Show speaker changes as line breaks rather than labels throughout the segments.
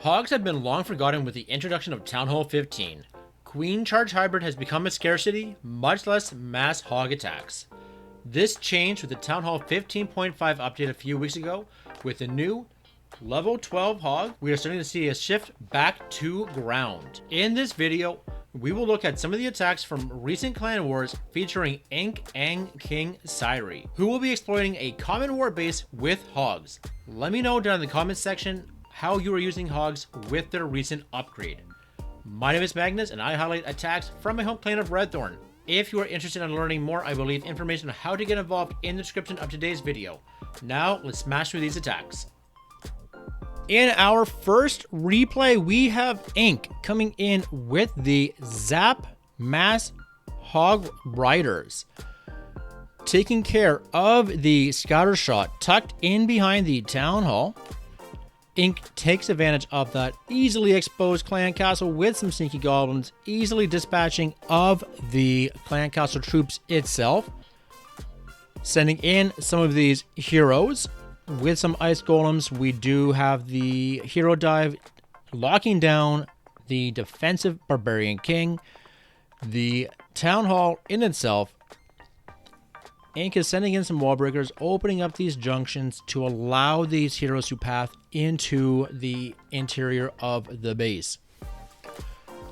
Hogs have been long forgotten with the introduction of Town Hall 15. Queen Charge Hybrid has become a scarcity, much less mass hog attacks. This changed with the Town Hall 15.5 update a few weeks ago. With the new level 12 hog, we are starting to see a shift back to ground. In this video, we will look at some of the attacks from recent clan wars featuring Ink and King Cirey, who will be exploiting a common war base with hogs. Let me know down in the comments section how you are using hogs with their recent upgrade. My name is Magnus and I highlight attacks from my home clan of RedThorn. If you are interested in learning more, I will leave information on how to get involved in the description of today's video. Now let's smash through these attacks. In our first replay, we have Ink coming in with the Zap Mass Hog Riders, taking care of the scatter shot tucked in behind the Town Hall. Ink takes advantage of that easily exposed clan castle with some sneaky goblins, easily dispatching of the clan castle troops itself, sending in some of these heroes. With some ice golems, we do have the hero dive, locking down the defensive barbarian king. The town hall in itself, Ink is sending in some wall breakers, opening up these junctions to allow these heroes to path into the interior of the base.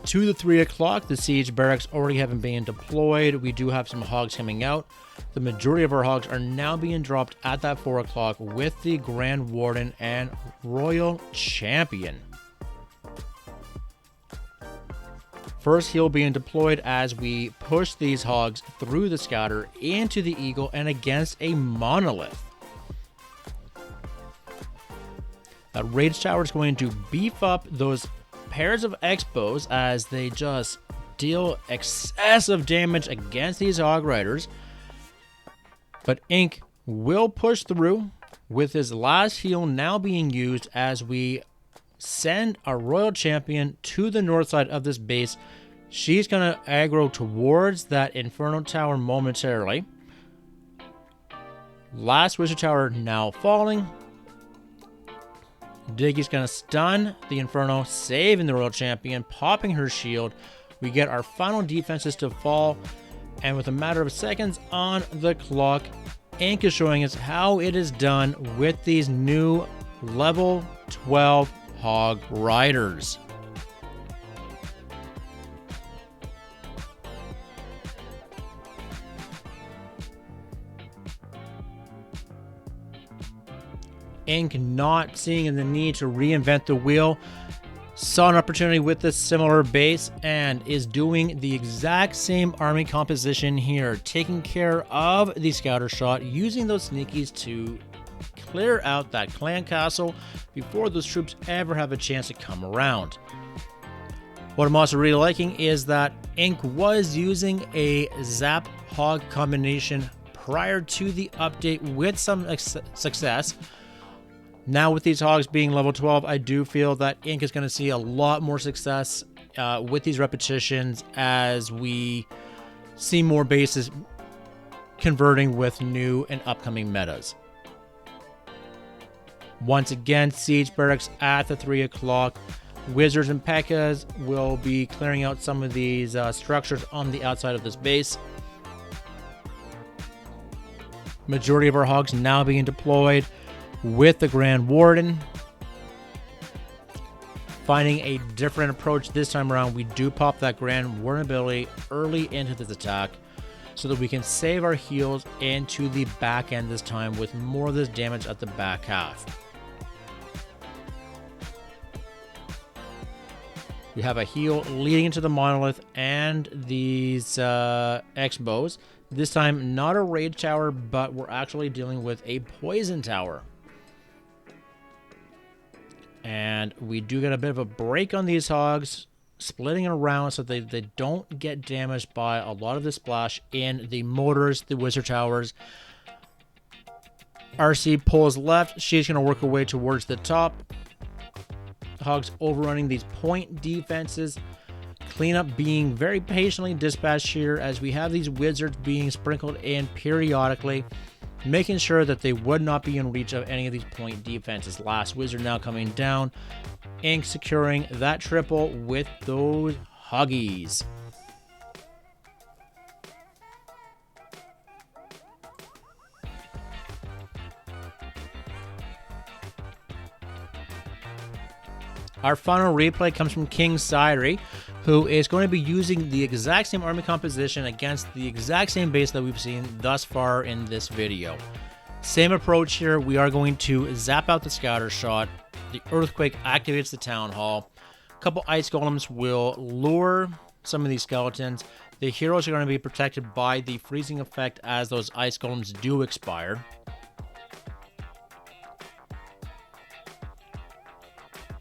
To the 3 o'clock, the siege barracks already having been deployed. We do have some hogs coming out. The majority of our hogs are now being dropped at that 4 o'clock with the Grand Warden and Royal Champion. First heal being deployed as we push these hogs through the scatter into the eagle and against a monolith. That rage tower is going to beef up those pairs of X-bows as they just deal excessive damage against these hog riders. But Ink will push through with his last heal now being used as we send our Royal Champion to the north side of this base. She's going to aggro towards that Inferno Tower momentarily. Last Wizard Tower now falling. Diggy's going to stun the Inferno, saving the Royal Champion, popping her shield. We get our final defenses to fall, and with a matter of seconds on the clock, Ink is showing us how it is done with these new level 12 hog riders. Ink, not seeing the need to reinvent the wheel, saw an opportunity with this similar base and is doing the exact same army composition here, taking care of the scatter shot, using those sneakies to clear out that clan castle before those troops ever have a chance to come around. What I'm also really liking is that Ink was using a Zap Hog combination prior to the update with some success. Now with these hogs being level 12, I do feel that Ink is going to see a lot more success with these repetitions as we see more bases converting with new and upcoming metas. Once again, siege barracks at the 3 o'clock. Wizards and P.E.K.K.A.s will be clearing out some of these structures on the outside of this base. Majority of our hogs now being deployed with the Grand Warden. Finding a different approach this time around, we do pop that Grand Warden ability early into this attack so that we can save our heals into the back end this time with more of this damage at the back half. We have a heal leading into the monolith and these X-bows. This time not a rage tower, but we're actually dealing with a poison tower. And we do get a bit of a break on these hogs, splitting it around so they don't get damaged by a lot of the splash in the mortars, the wizard towers. RC pulls left. She's going to work her way towards the top. Hogs overrunning these point defenses. Cleanup being very patiently dispatched here as we have these wizards being sprinkled in periodically, making sure that they would not be in reach of any of these point defenses. Last wizard now coming down, Ink securing that triple with those huggies. Our final replay comes from King Cirey, who is going to be using the exact same army composition against the exact same base that we've seen thus far in this video. Same approach here. We are going to zap out the scatter shot. The earthquake activates the town hall. A couple ice golems will lure some of these skeletons. The heroes are going to be protected by the freezing effect as those ice golems do expire.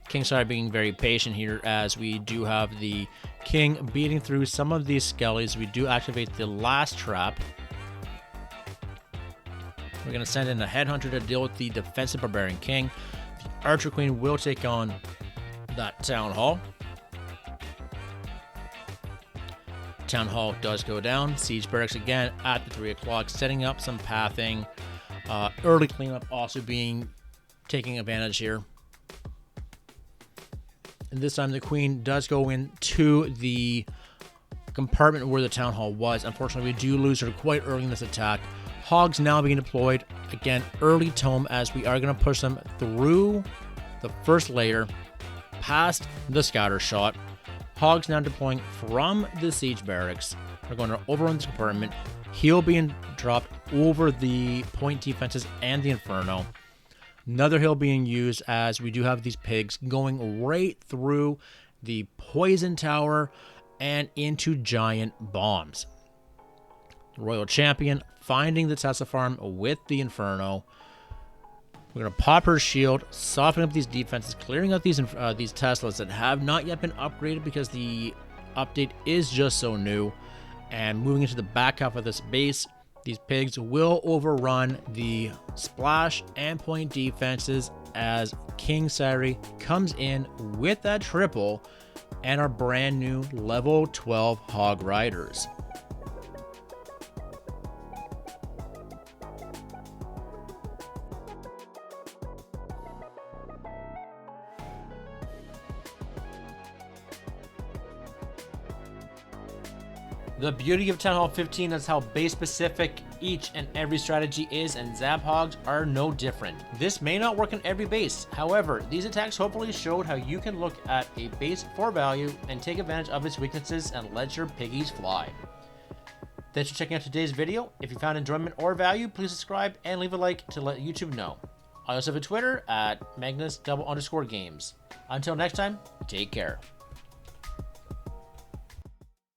King Cirey being very patient here as we do have the king beating through some of these skellies. We do activate the last trap. We're going to send in a headhunter to deal with the defensive barbarian king. The archer queen will take on that town hall. Town hall does go down. Siege barracks again at the 3 o'clock, setting up some pathing. Early cleanup also taking advantage here. And this time the queen does go into the compartment where the town hall was. Unfortunately, we do lose her quite early in this attack. Hogs now being deployed. Again, early tome as we are going to push them through the first layer, past the scatter shot. Hogs now deploying from the siege barracks. We're going to overrun this compartment. Heal being dropped over the point defenses and the inferno. Another heal being used as we do have these pigs going right through the poison tower and into giant bombs. Royal champion finding the Tesla farm with the inferno. We're going to pop her shield, softening up these defenses, clearing out these Teslas that have not yet been upgraded because the update is just so new. And moving into the back half of this base, these pigs will overrun the splash and point defenses as King Cirey comes in with that triple and our brand new level 12 hog riders. The beauty of Town Hall 15 is how base specific each and every strategy is, and Zap Hogs are no different. This may not work on every base. However, these attacks hopefully showed how you can look at a base for value and take advantage of its weaknesses and let your piggies fly. Thanks for checking out today's video. If you found enjoyment or value, please subscribe and leave a like to let YouTube know. I also have a Twitter at Magnus_games. Until next time, take care.